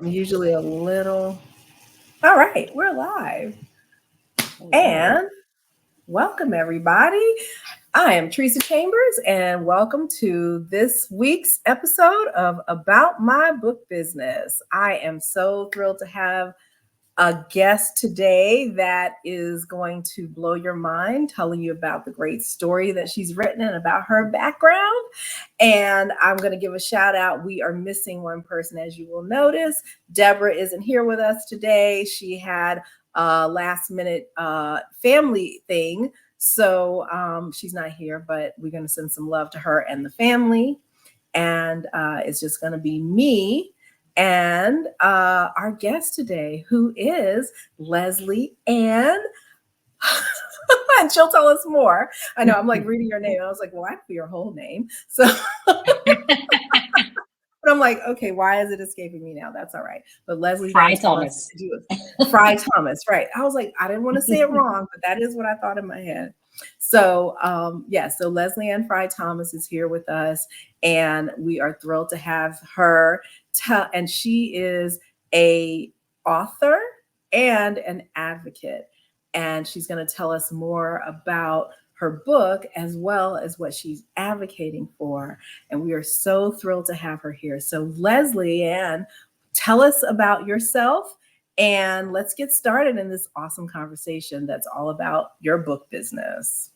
I'm usually a little. All right, we're live. Hello. And welcome, everybody. I am Tresa Chambers, and welcome to this week's episode of About My Book Business. I am so thrilled to have a guest today that is going to blow your mind, telling you about the great story that she's written and about her background. And I'm going to give a shout out. We are missing one person, as you will notice. Deborah isn't here with us today. She had a last minute family thing. So she's not here, but we're going to send some love to her and the family. And it's just going to be me and our guest today, who is Leslie Anne. And she'll tell us more. I know I'm like reading your name. I was like, well, I know your whole name. So, but I'm like, okay, why is it escaping me now? That's all right. But Leslie's going to tell us Frye-Thomas. to do it. Frye-Thomas, right. I was like, I didn't want to say it wrong, but that is what I thought in my head. So, so Leslie Anne Frye-Thomas is here with us, and we are thrilled to have her and she is a author and an advocate. And she's going to tell us more about her book as well as what she's advocating for. And we are so thrilled to have her here. So, Leslie Anne, tell us about yourself and let's get started in this awesome conversation that's all about your book business.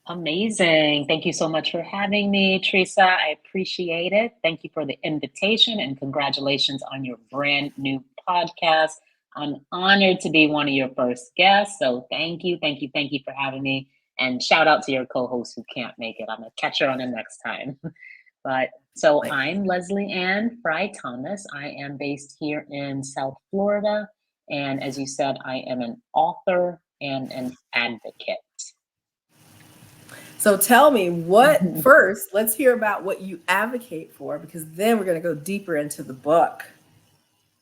Amazing. Thank you so much for having me, Tresa. I appreciate it. Thank you for the invitation and congratulations on your brand new podcast. I'm honored to be one of your first guests. So thank you, thank you, thank you for having me. And shout out to your co-host who can't make it. I'm going to catch her on the next time. But so I'm Leslie Anne Frye-Thomas. I am based here in South Florida. And as you said, I am an author and an advocate. So tell me first, let's hear about what you advocate for, because then we're going to go deeper into the book.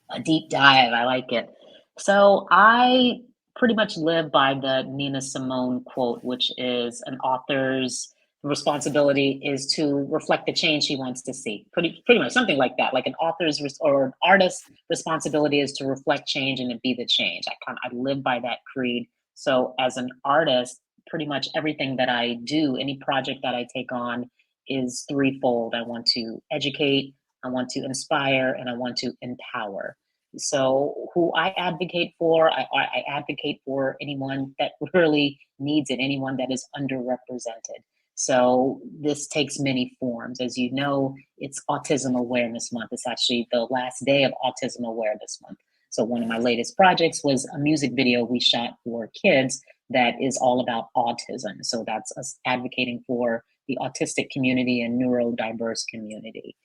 A deep dive. I like it. So I pretty much live by the Nina Simone quote, which is an author's responsibility is to reflect the change she wants to see. Pretty much something like that. Like an author's or an artist's responsibility is to reflect change and to be the change. I live by that creed. So as an artist, pretty much everything that I do, any project that I take on is threefold. I want to educate, I want to inspire, and I want to empower. So who I advocate for, I advocate for anyone that really needs it, anyone that is underrepresented. So this takes many forms. As you know, it's Autism Awareness Month. It's actually the last day of Autism Awareness Month. So one of my latest projects was a music video we shot for kids that is all about autism. So that's us advocating for the autistic community and neurodiverse community.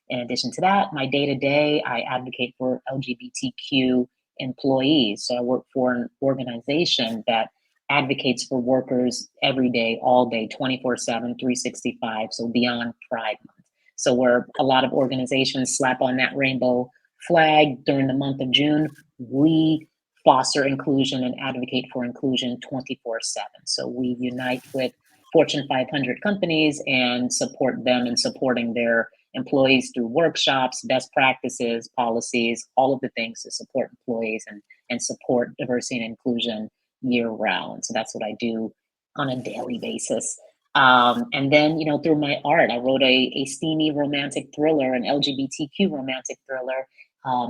In addition to that, my day-to-day, I advocate for LGBTQ employees. So I work for an organization that advocates for workers every day, all day, 24/7, 365, so beyond Pride Month. So where a lot of organizations slap on that rainbow flag during the month of June, we foster inclusion and advocate for inclusion 24/7. So we unite with Fortune 500 companies and support them in supporting their employees through workshops, best practices, policies, all of the things to support employees and support diversity and inclusion year round. So that's what I do on a daily basis. And then, through my art, I wrote a steamy romantic thriller, an LGBTQ romantic thriller,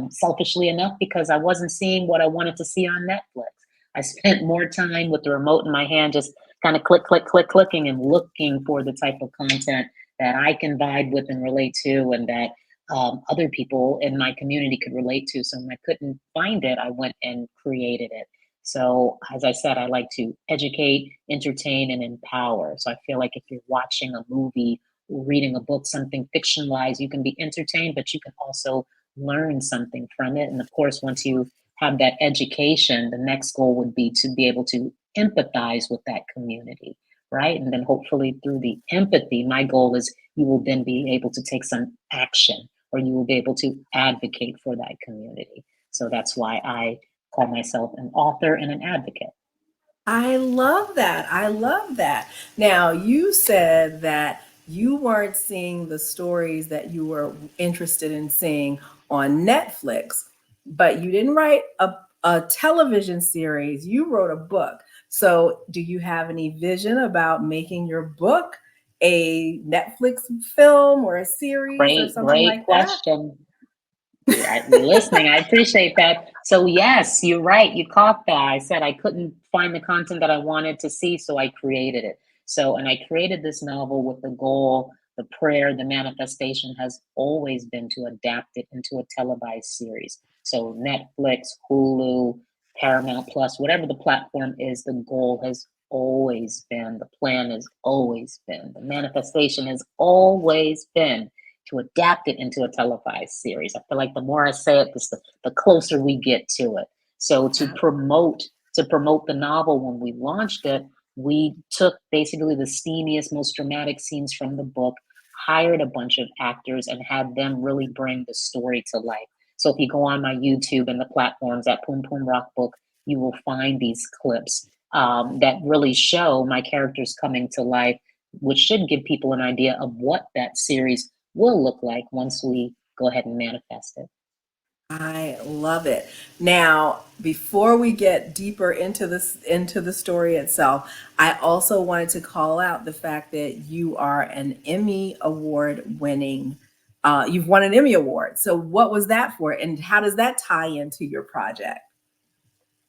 selfishly enough, because I wasn't seeing what I wanted to see on Netflix. I spent more time with the remote in my hand, just kind of clicking and looking for the type of content that I can vibe with and relate to, and that other people in my community could relate to. So when I couldn't find it, I went and created it. So as I said, I like to educate, entertain, and empower. So I feel like if you're watching a movie or reading a book, something fictionalized, you can be entertained, but you can also learn something from it. And of course, once you have that education, the next goal would be to be able to empathize with that community, right? And then hopefully through the empathy, my goal is you will then be able to take some action, or you will be able to advocate for that community. So that's why I call myself an author and an advocate. I love that. I love that. Now, you said that you weren't seeing the stories that you were interested in seeing on Netflix, but you didn't write a television series. You wrote a book. So, do you have any vision about making your book a Netflix film or a series or something Great like that? question. We're listening. I appreciate that. So yes, you're right. You caught that. I said I couldn't find the content that I wanted to see, so I created it. So, and I created this novel with the goal, the prayer, the manifestation has always been to adapt it into a televised series. So Netflix, Hulu, Paramount Plus, whatever the platform is, the goal has always been, the plan has always been, the manifestation has always been to adapt it into a televised series. I feel like the more I say it, the closer we get to it. So to promote the novel, when we launched it, we took basically the steamiest, most dramatic scenes from the book, hired a bunch of actors, and had them really bring the story to life. So if you go on my YouTube and the platforms at Pum Pum Rock Book, you will find these clips that really show my characters coming to life, which should give people an idea of what that series will look like once we go ahead and manifest it. I love it. Now, before we get deeper into the story itself, I also wanted to call out the fact that you are an Emmy award winning you've won an Emmy award. So what was that for and how does that tie into your project?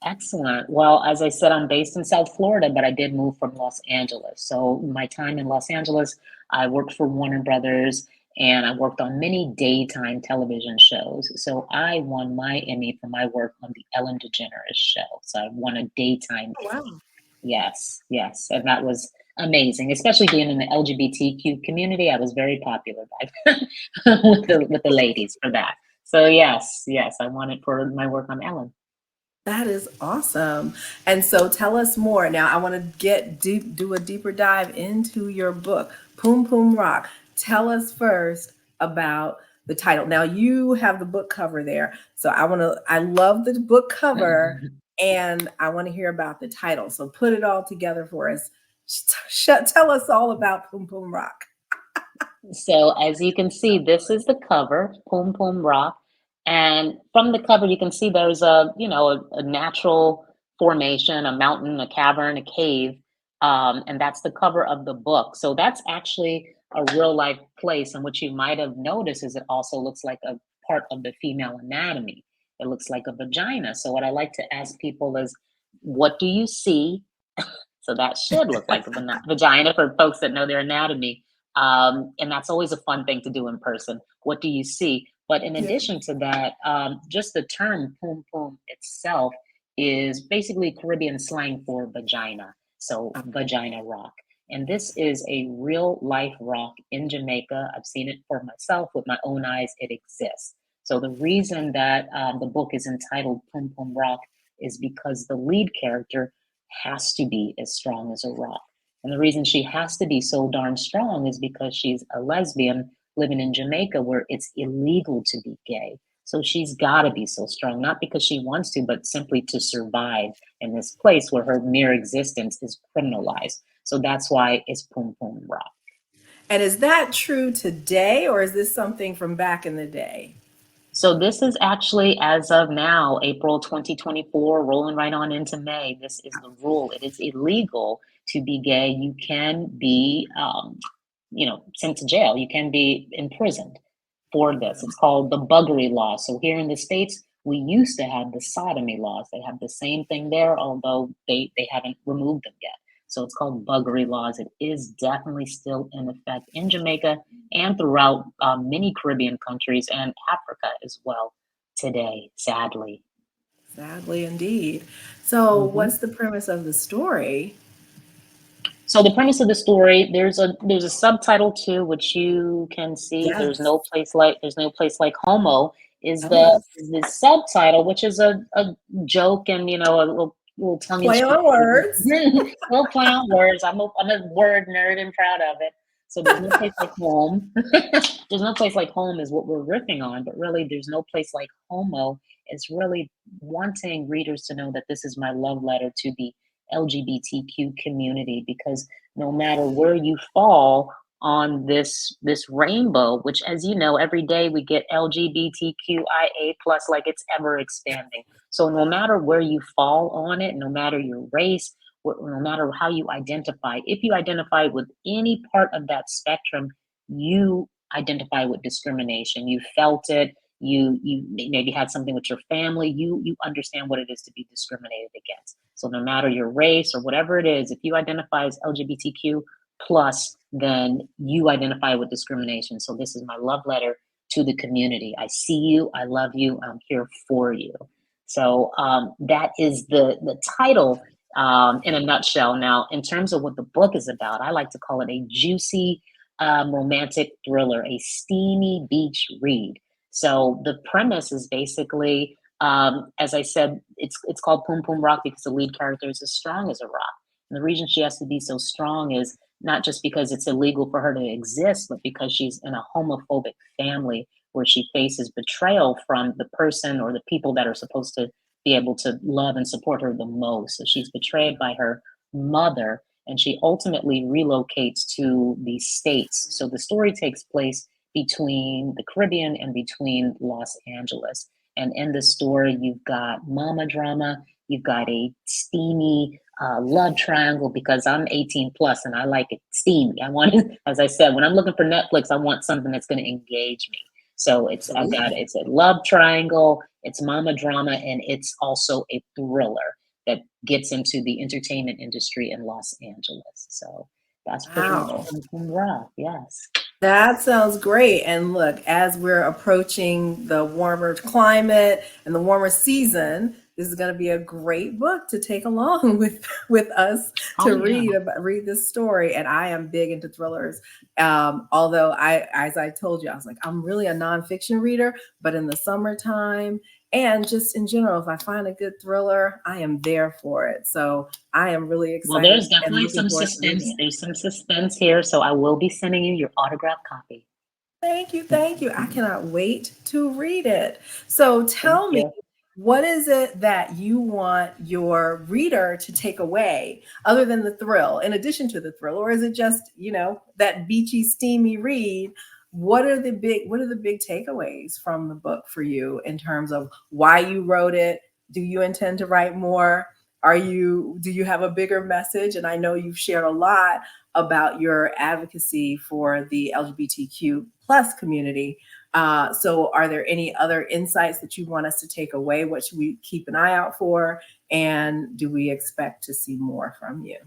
Excellent. Well, as I said, I'm based in South Florida, but I did move from Los Angeles. So my time in Los Angeles, I worked for Warner Brothers and I worked on many daytime television shows. So I won my Emmy for my work on the Ellen DeGeneres show. So I won a daytime Oh, Emmy. wow. Yes, yes. And that was amazing, especially being in the LGBTQ community. I was very popular with the ladies for that. So yes, yes, I won it for my work on Ellen. That is awesome. And so tell us more. Now I want to get deep, do a deeper dive into your book, Pum Pum Rock. Tell us first about the title. Now you have the book cover there. So I love the book cover and I want to hear about the title. So put it all together for us. Tell us all about Pum Pum Rock. So as you can see, this is the cover, Pum Pum Rock. And from the cover, you can see there's a natural formation, a mountain, a cavern, a cave. And that's the cover of the book. So that's actually a real life place. And what you might have noticed is it also looks like a part of the female anatomy. It looks like a vagina. So what I like to ask people is, what do you see? So that should look like a vagina for folks that know their anatomy. And that's always a fun thing to do in person. What do you see? But in Yeah. addition to that, just the term pum pum itself is basically Caribbean slang for vagina. So vagina rock. And this is a real life rock in Jamaica. I've seen it for myself with my own eyes. It exists. So the reason that the book is entitled Pum Pum Rock is because the lead character has to be as strong as a rock. And the reason she has to be so darn strong is because she's a lesbian living in Jamaica where it's illegal to be gay. So she's got to be so strong, not because she wants to, but simply to survive in this place where her mere existence is criminalized. So that's why it's Pum Pum Rock. And is that true today or is this something from back in the day? So this is actually, as of now, April 2024, rolling right on into May. This is the rule. It is illegal to be gay. You can be, sent to jail. You can be imprisoned for this. It's called the buggery law. So here in the States, we used to have the sodomy laws. They have the same thing there, although they haven't removed them yet. So it's called buggery laws. It is definitely still in effect in Jamaica and throughout many Caribbean countries and Africa as well today, sadly. Sadly indeed. So Mhm. what's the premise of the story? So the premise of the story, there's a subtitle too, which you can see. Yes. There's no place like homo is Oh, the subtitle, which is a joke and a little tongue in play cheek. on words. Little play on words. I'm a word nerd and proud of it. So there's no place like home. There's no place like home is what we're riffing on, but really there's no place like homo. It's really wanting readers to know that this is my love letter to the LGBTQ community because no matter where you fall on this rainbow, which, as you know, every day we get LGBTQIA plus, like it's ever expanding. So no matter where you fall on it, no matter your race, no matter how you identify, if you identify with any part of that spectrum, you identify with discrimination. You felt it. You maybe had something with your family. You understand what it is to be discriminated against. So no matter your race or whatever it is, if you identify as LGBTQ plus, then you identify with discrimination. So this is my love letter to the community. I see you. I love you. I'm here for you. So that is the title in a nutshell. Now, in terms of what the book is about, I like to call it a juicy romantic thriller, a steamy beach read. So the premise is basically, as I said, it's called Pum Pum Rock because the lead character is as strong as a rock. And the reason she has to be so strong is not just because it's illegal for her to exist, but because she's in a homophobic family where she faces betrayal from the person or the people that are supposed to be able to love and support her the most. So she's betrayed by her mother, and she ultimately relocates to the States. So the story takes place between the Caribbean and between Los Angeles. And in the story, you've got mama drama, you've got a steamy love triangle because I'm 18 plus and I like it steamy. I want, as I said, when I'm looking for Netflix, I want something that's going to engage me. So it's a love triangle, it's mama drama, and it's also a thriller that gets into the entertainment industry in Los Angeles. So that's pretty much Wow. Pum Rock. Yes. That sounds great. And look, as we're approaching the warmer climate and the warmer season, this is going to be a great book to take along with us Oh to yeah. read this story. And I am big into thrillers. Although as I told you, I was like, I'm really a nonfiction reader, but in the summertime and just in general, if I find a good thriller, I am there for it. So I am really Well, excited there's and definitely looking some forward to reading suspense. it. There's some suspense here, so I will be sending you your autographed copy. Thank you. Thank you. I cannot wait to read it. So Thank tell me, you. what is it that you want your reader to take away other than the thrill, in addition to the thrill, or is it just, that beachy, steamy read? What are the big takeaways from the book for you in terms of why you wrote it? Do you intend to write more? Do you have a bigger message? And I know you've shared a lot about your advocacy for the LGBTQ plus community. So are there any other insights that you want us to take away? What should we keep an eye out for? And do we expect to see more from you?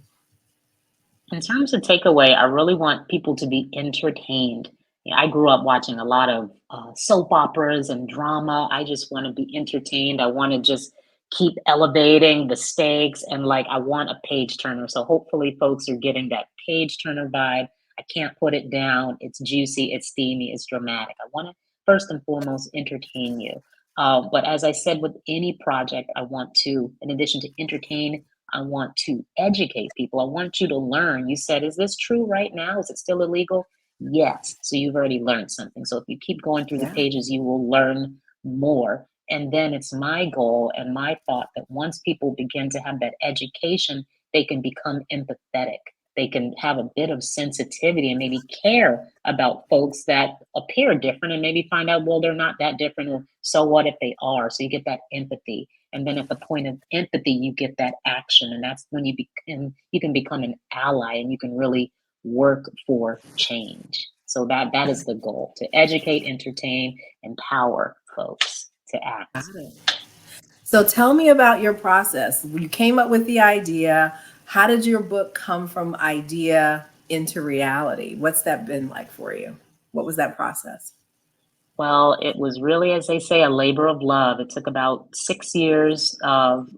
In terms of takeaway, I really want people to be entertained. I grew up watching a lot of soap operas and drama. I just want to be entertained. I want to just keep elevating the stakes, and like I want a page turner. So hopefully, folks are getting that page turner vibe. I can't put it down. It's juicy, it's steamy, it's dramatic. I want to first and foremost entertain you. But as I said, with any project, I want to, in addition to entertain, I want to educate people. I want you to learn. You said, is this true right now? Is it still illegal? Yes. So you've already learned something. So if you keep going through the Yeah. pages, you will learn more. And then it's my goal and my thought that once people begin to have that education, they can become empathetic. They can have a bit of sensitivity and maybe care about folks that appear different and maybe find out, well, they're not that different. Or so what if they are? So you get that empathy. And then at the point of empathy, you get that action. And that's when you can become an ally and you can really work for change. So that is the goal: to educate, entertain, empower folks to act. Got it. So tell me about your process. You came up with the idea. How did your book come from idea into reality? What's that been like for you? What was that process? Well, it was really, as they say, a labor of love. It took about 6 years of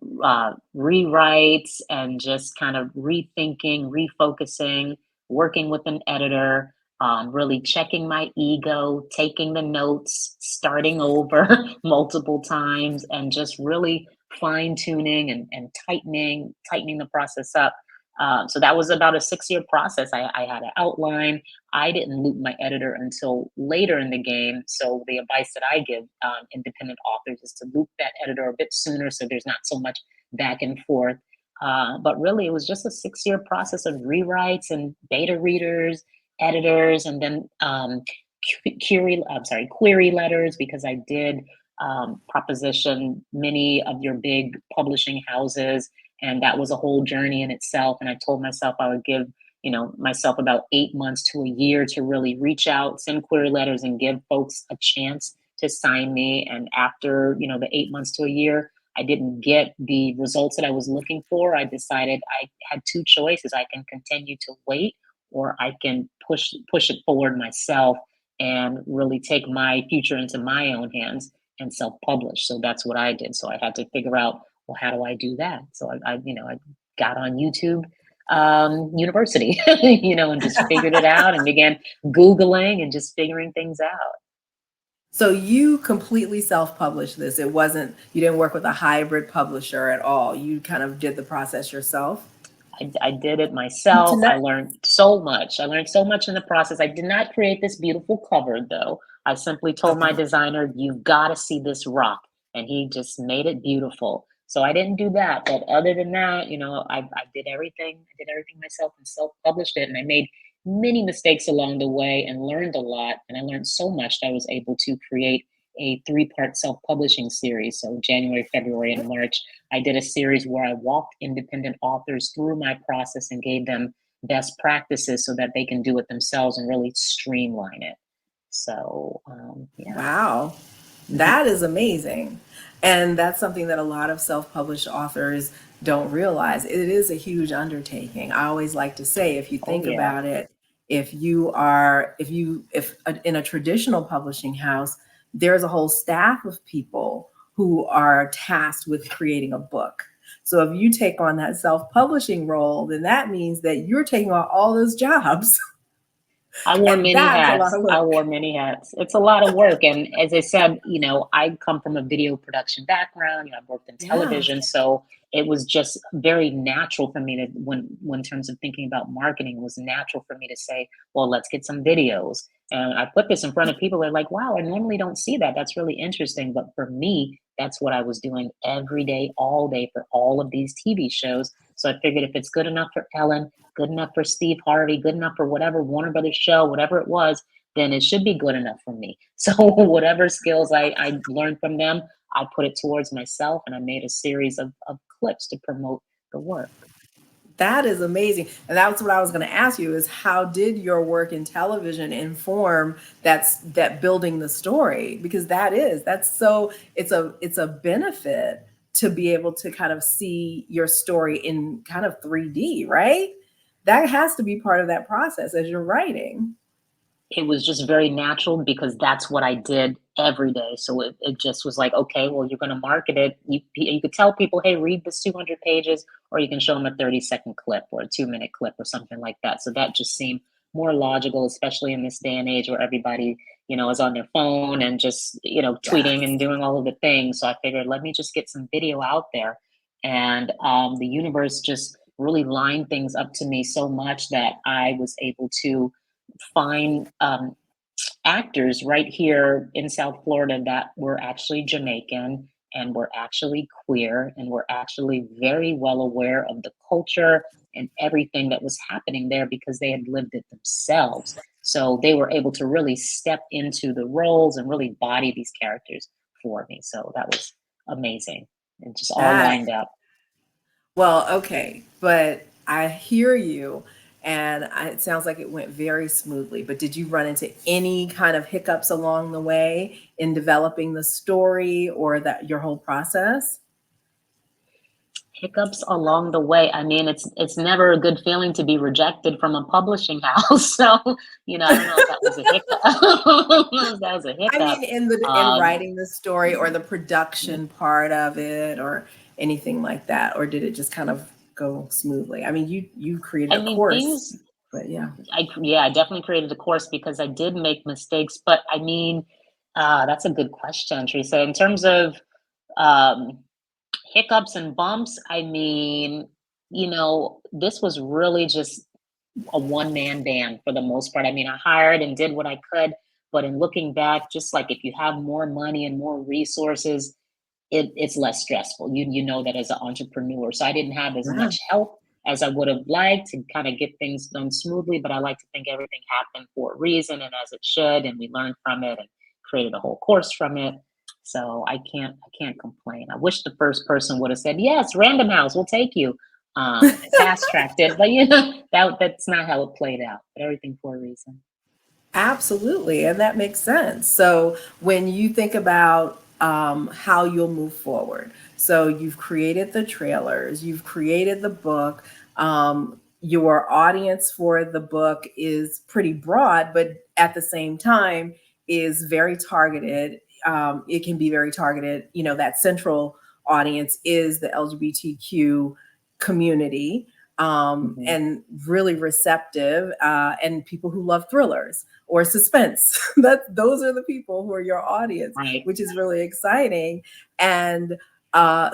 rewrites and just kind of rethinking, refocusing, working with an editor, really checking my ego, taking the notes, starting over multiple times, and just really fine tuning and tightening the process up. So that was about a 6 year process. I had an outline. I didn't loop my editor until later in the game. So the advice that I give independent authors is to loop that editor a bit sooner so there's not so much back and forth. But really, it was just a 6 year process of rewrites and beta readers editors, and then query letters, because I did proposition many of your big publishing houses, and that was a whole journey in itself. And I told myself I would give myself about 8 months to a year to really reach out, send query letters, and give folks a chance to sign me. And after the 8 months to a year, I didn't get the results that I was looking for. I decided I had two choices: I can continue to wait, or I can push it forward myself and really take my future into my own hands and self-publish. So that's what I did. So I had to figure out, well, how do I do that? So I got on YouTube University, and just figured it out and began Googling and just figuring things out. So you completely self-published this. It wasn't, you didn't work with a hybrid publisher at all. You kind of did the process yourself. I did it Good to myself. know. I learned so much. I learned so much in the process. I did not create this beautiful cover, though. I simply told my Okay. designer, "You've got to see this rock," and he just made it beautiful. So I didn't do that, but other than that, I did everything. I did everything myself and self-published it, and I made many mistakes along the way and learned a lot. And I learned so much that I was able to create a three-part self-publishing series. So January, February, and March, I did a series where I walked independent authors through my process and gave them best practices so that they can do it themselves and really streamline it. So, yeah. Wow. That is amazing. And that's something that a lot of self-published authors don't realize. It is a huge undertaking. I always like to say, if you Oh, think yeah. about it, if in a traditional publishing house, there's a whole staff of people who are tasked with creating a book. So if you take on that self-publishing role, then that means that you're taking on all those jobs. I wore And many that's a lot hats. of I work. wore many hats. It's a lot of work. And as I said, I come from a video production background. I've worked in Yeah. television. So it was just very natural for me to, when in terms of thinking about marketing, it was natural for me to say, well, let's get some videos. And I put this in front of people. They're like, wow, I normally don't see that. That's really interesting. But for me, that's what I was doing every day, all day, for all of these TV shows. So I figured, if it's good enough for Ellen, good enough for Steve Harvey, good enough for whatever Warner Brothers show, whatever it was, then it should be good enough for me. So whatever skills I learned from them, I put it towards myself, and I made a series of clips to promote the work. That is amazing. And that's what I was going to ask you, is how did your work in television inform that building the story? Because it's a benefit to be able to kind of see your story in kind of 3D, right? That has to be part of that process as you're writing. It was just very natural because that's what I did every day. So it just was like, okay, well, you're going to market it. You could tell people, hey, read this 200 pages, or you can show them a 30-second clip or a 2-minute clip or something like that. So that just seemed more logical, especially in this day and age where everybody, is on their phone and just, tweeting and Yes. doing all of the things. So I figured, let me just get some video out there. And the universe just really lined things up to me so much that I was able to find actors right here in South Florida that were actually Jamaican and were actually queer and were actually very well aware of the culture and everything that was happening there because they had lived it themselves. So they were able to really step into the roles and really body these characters for me. So that was amazing and just all That lined up. Well, okay, but I hear you, and it sounds like it went very smoothly. But did you run into any kind of hiccups along the way in developing the story or that your whole process? Hiccups along the way. I mean, it's never a good feeling to be rejected from a publishing house. So, I don't know if that was a hiccup. I don't know if that was a I hiccup. mean, in Um, writing the story or the production part of it or anything like that, or did it just kind of go smoothly? I mean, you created I a mean, course, things. but yeah. I definitely created a course because I did make mistakes. But I mean, that's a good question, Teresa. In terms of um, hiccups and bumps, I mean, this was really just a one-man band for the most part. I mean, I hired and did what I could, but in looking back, just like if you have more money and more resources, it's less stressful. You know that as an entrepreneur. So I didn't have as Yeah. much help as I would have liked to kind of get things done smoothly, but I like to think everything happened for a reason and as it should, and we learned from it and created a whole course from it. So I can't complain. I wish the first person would have said, yes, Random House, we'll take you. Fast tracked it, but that's not how it played out. But everything for a reason. Absolutely, and that makes sense. So when you think about how you'll move forward, so you've created the trailers, you've created the book. Your audience for the book is pretty broad, but at the same time is very targeted. It can be very targeted. You know, that central audience is the LGBTQ community, Hmm. and really receptive, and people who love thrillers or suspense. That those are the people who are your audience, Right. which is really exciting. And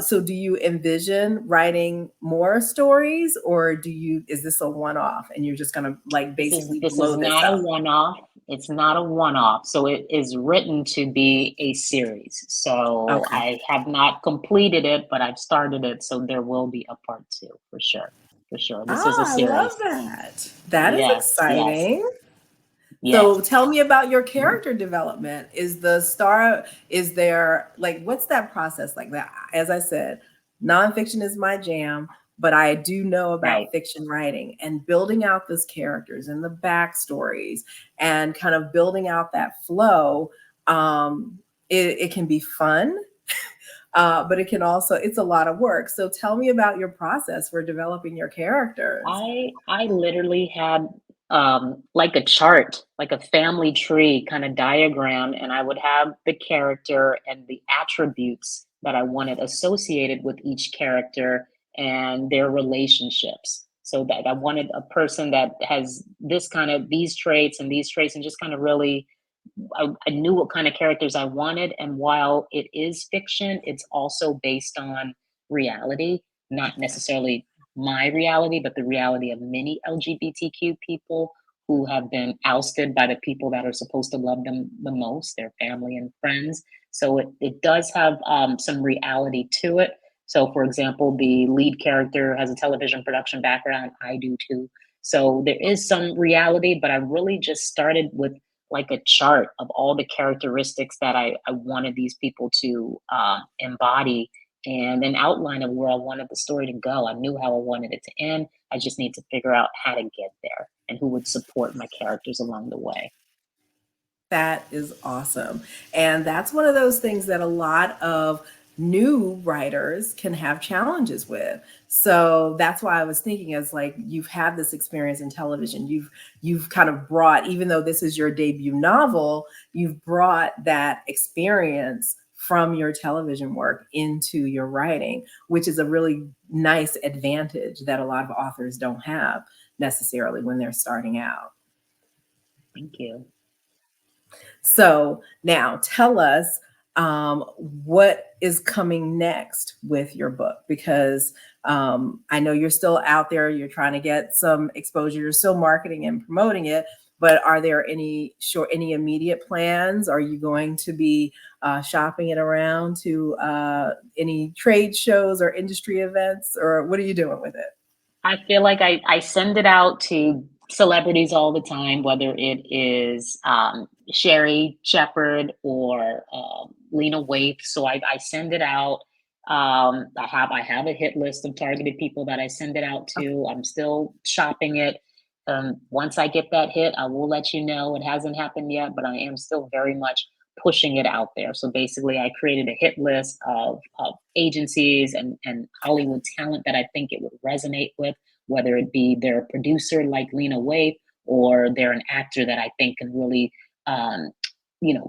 so do you envision writing more stories, or is this a one-off and you're just gonna like This is basically this is blow this not a up? one-off. It's not a one-off. So it is written to be a series. So Okay. I have not completed it, but I've started it. So there will be a part two for sure. For sure. This is a Ah, I love series. that. That is Yes, yes, exciting. So yes. tell me about your character development. Is there like, what's that process like? That, as I said, nonfiction is my jam, but I do know Right. about fiction writing and building out those characters and the backstories and kind of building out that flow. It can be fun, but it can also, it's a lot of work. So tell me about your process for developing your characters. I literally had like a chart, like a family tree kind of diagram, and I would have the character and the attributes that I wanted associated with each character and their relationships. So that I wanted a person that has this kind of these traits and these traits, and just kind of really I knew what kind of characters I wanted. And while it is fiction, it's also based on reality, not necessarily my reality, but the reality of many LGBTQ people who have been ousted by the people that are supposed to love them the most, their family and friends. So it does have some reality to it. So, for example, the lead character has a television production background. I do too. So there is some reality, but I really just started with like a chart of all the characteristics that I wanted these people to embody and an outline of where I wanted the story to go. I knew how I wanted it to end. I just need to figure out how to get there and who would support my characters along the way. That is awesome. And that's one of those things that a lot of new writers can have challenges with. So that's why I was thinking, as like, you've had this experience in television. You've kind of brought, even though this is your debut novel, you've brought that experience from your television work into your writing, which is a really nice advantage that a lot of authors don't have necessarily when they're starting out. Thank you. So now tell us, what is coming next with your book, because I know you're still out there, you're trying to get some exposure, you're still marketing and promoting it, but are there any immediate plans? Are you going to be shopping it around to any trade shows or industry events, or what are you doing with it? I feel like I send it out to celebrities all the time, whether it is Sherry Shepherd or Lena Waithe. So I send it out. I have a hit list of targeted people that I send it out to. I'm still shopping it. Once I get that hit, I will let you know. It hasn't happened yet, but I am still very much pushing it out there. So basically, I created a hit list of agencies and Hollywood talent that I think it would resonate with, whether it be they're a producer like Lena Waithe or they're an actor that I think can really, um,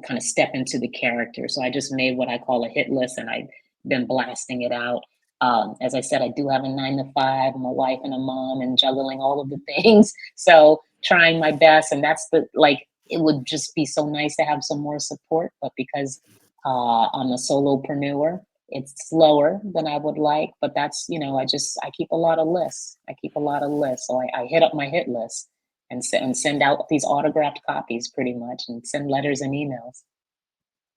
kind of step into the character. So I just made what I call a hit list and I've been blasting it out. As I said, I do have a 9 to 5. I'm a wife and a mom and juggling all of the things. So trying my best. And that's it would just be so nice to have some more support. But because I'm a solopreneur, it's slower than I would like, but that's, I keep a lot of lists. I keep a lot of lists. So I hit up my hit list and send out these autographed copies pretty much and send letters and emails.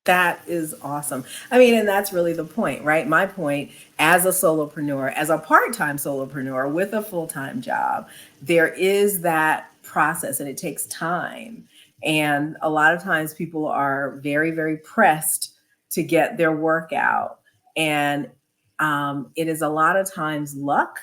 That is awesome. I mean, and that's really the point, right? My point as a solopreneur, as a part time solopreneur with a full time job, there is that process and it takes time. And a lot of times people are very, very pressed to get their work out. And it is a lot of times luck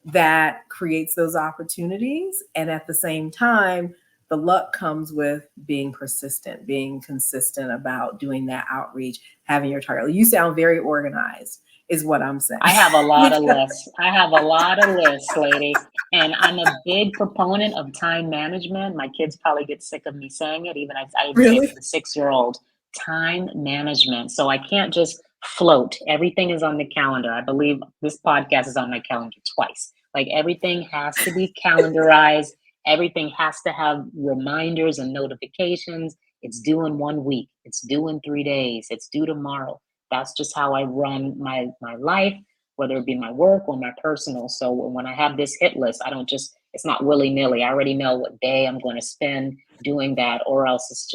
that creates those opportunities. And at the same time, the luck comes with being persistent, being consistent about doing that outreach, having your target. You sound very organized, is what I'm saying. I have a lot of lists. I have a lot of lists, lady. And I'm a big proponent of time management. My kids probably get sick of me saying it. I even say it to Really? the 6-year old. Time management. So I can't just float. Everything is on the calendar. I believe this podcast is on my calendar twice. Like everything has to be calendarized. Everything has to have reminders and notifications. It's due in 1 week. It's due in 3 days. It's due tomorrow. That's just how I run my life, whether it be my work or my personal. So when I have this hit list, I don't just, it's not willy-nilly. I already know what day I'm going to spend doing that, or else it's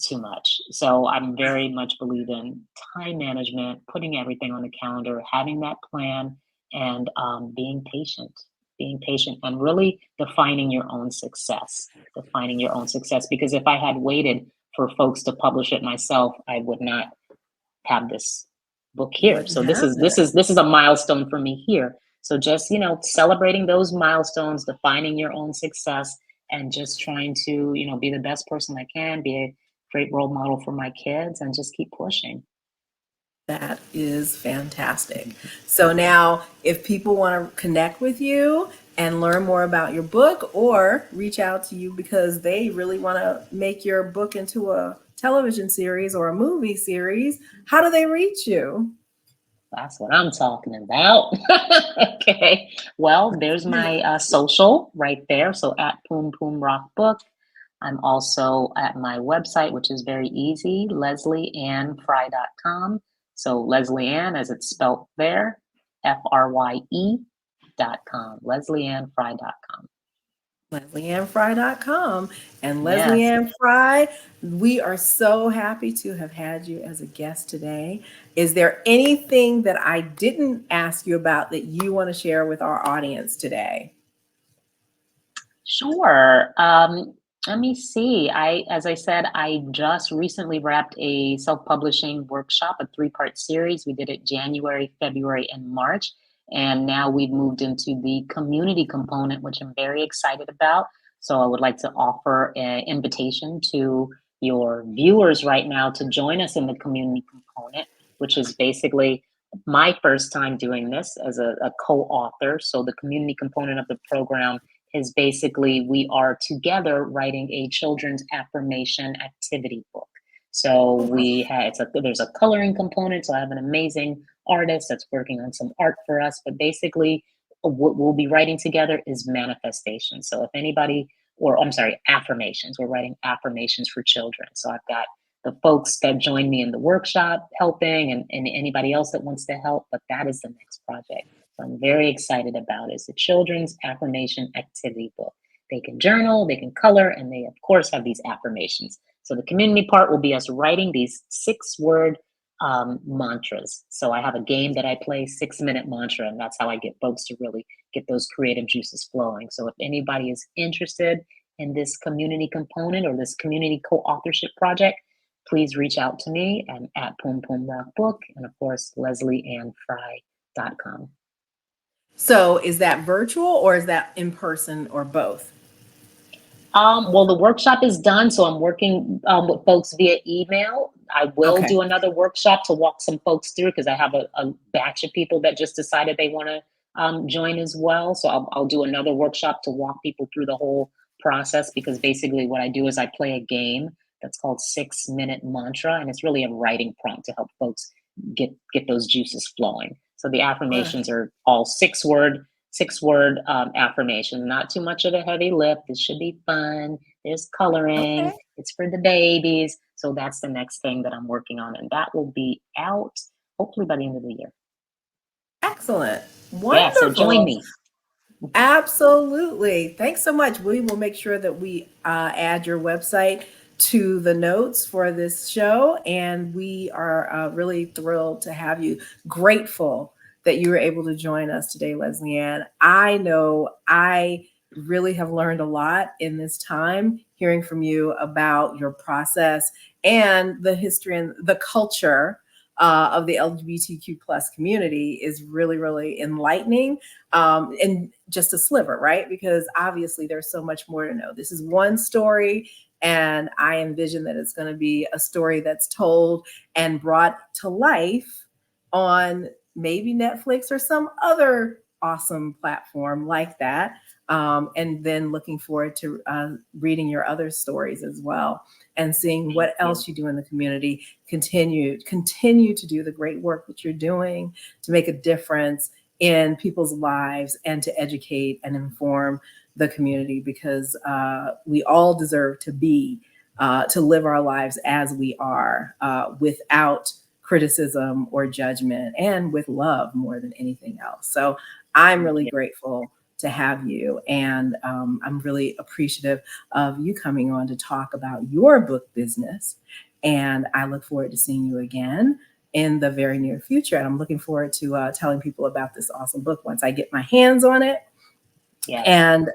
too much. So I'm very much believe in time management, putting everything on the calendar, having that plan, and being patient and really defining your own success, defining your own success. Because if I had waited for folks to publish it myself, I would not have this book You here. wouldn't So this have is this it. is this is a milestone for me here. So just, celebrating those milestones, defining your own success, and just trying to, be the best person I can, be a great role model for my kids, and just keep pushing. That is fantastic. So now, if people want to connect with you and learn more about your book or reach out to you because they really want to make your book into a television series or a movie series, how do they reach you? That's what I'm talking about. Okay. Well, there's my social right there. So at Pum Pum Rock Book. I'm also at my website, which is very easy, leslieannefrye.com. So Leslie Ann, as it's spelled there, FRYE.com, leslieannefrye.com. LeslieAnneFrye.com. And Leslie Yes. Anne Fry, we are so happy to have had you as a guest today. Is there anything that I didn't ask you about that you want to share with our audience today? Sure. Let me see. As I said, I just recently wrapped a self-publishing workshop, a 3-part series. We did it January, February, and March. And now we've moved into the community component, which I'm very excited about. So I would like to offer an invitation to your viewers right now to join us in the community component, which is basically my first time doing this as a co-author. So the community component of the program is basically we are together writing a children's affirmation activity book. So there's a coloring component. So I have an amazing artist that's working on some art for us. But basically, what we'll be writing together is manifestation. So if anybody, or I'm sorry, affirmations. We're writing affirmations for children. So I've got the folks that join me in the workshop helping, and anybody else that wants to help. But that is the next project. So I'm very excited about it. It's a children's affirmation activity book. They can journal, they can color, and they, of course, have these affirmations. So the community part will be us writing these 6-word mantras. So I have a game that I play, 6-minute mantra, and that's how I get folks to really get those creative juices flowing. So if anybody is interested in this community component or this community co-authorship project, please reach out to me. I'm at Pum Pum Rock Book, and of course, LeslieAnneFrye.com. So, is that virtual or is that in person or both? Well, the workshop is done, so I'm working with folks via email. I will Okay. do another workshop to walk some folks through because I have a batch of people that just decided they want to join as well. So I'll do another workshop to walk people through the whole process because basically what I do is I play a game that's called 6-minute mantra, and it's really a writing prompt to help folks get those juices flowing. So the Right. affirmations are all 6-word affirmation, not too much of a heavy lift. This should be fun. There's Okay. coloring. It's for the babies. So that's the next thing that I'm working on, and that will be out hopefully by the end of the year. Excellent. Yeah. So join Wonderful. me. Absolutely. Thanks so much. We will make sure that we add your website to the notes for this show, and we are really thrilled to have you. Grateful that you were able to join us today, Leslie Anne. I know I really have learned a lot in this time hearing from you about your process and the history and the culture of the LGBTQ plus community is really, really enlightening, and just a sliver, right? Because obviously there's so much more to know. This is one story, and I envision that it's going to be a story that's told and brought to life on maybe Netflix or some other awesome platform like that. And then looking forward to reading your other stories as well, and seeing what else you do in the community. Continue to do the great work that you're doing to make a difference in people's lives and to educate and inform the community, because we all deserve to live our lives as we are, without criticism or judgment, and with love more than anything else. So I'm really grateful to have you, and I'm really appreciative of you coming on to talk about your book business. And I look forward to seeing you again in the very near future. And I'm looking forward to telling people about this awesome book once I get my hands on it. Yes. And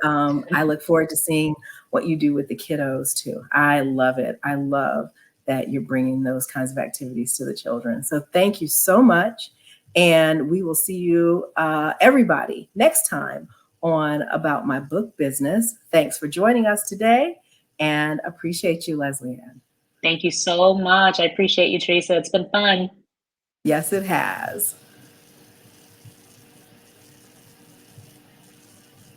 I look forward to seeing what you do with the kiddos too. I love it. I love that you're bringing those kinds of activities to the children. So thank you so much. And we will see you, everybody, next time on About My Book Business. Thanks for joining us today, and appreciate you, Leslie Anne. Thank you so much. I appreciate you, Tresa. It's been fun. Yes, it has.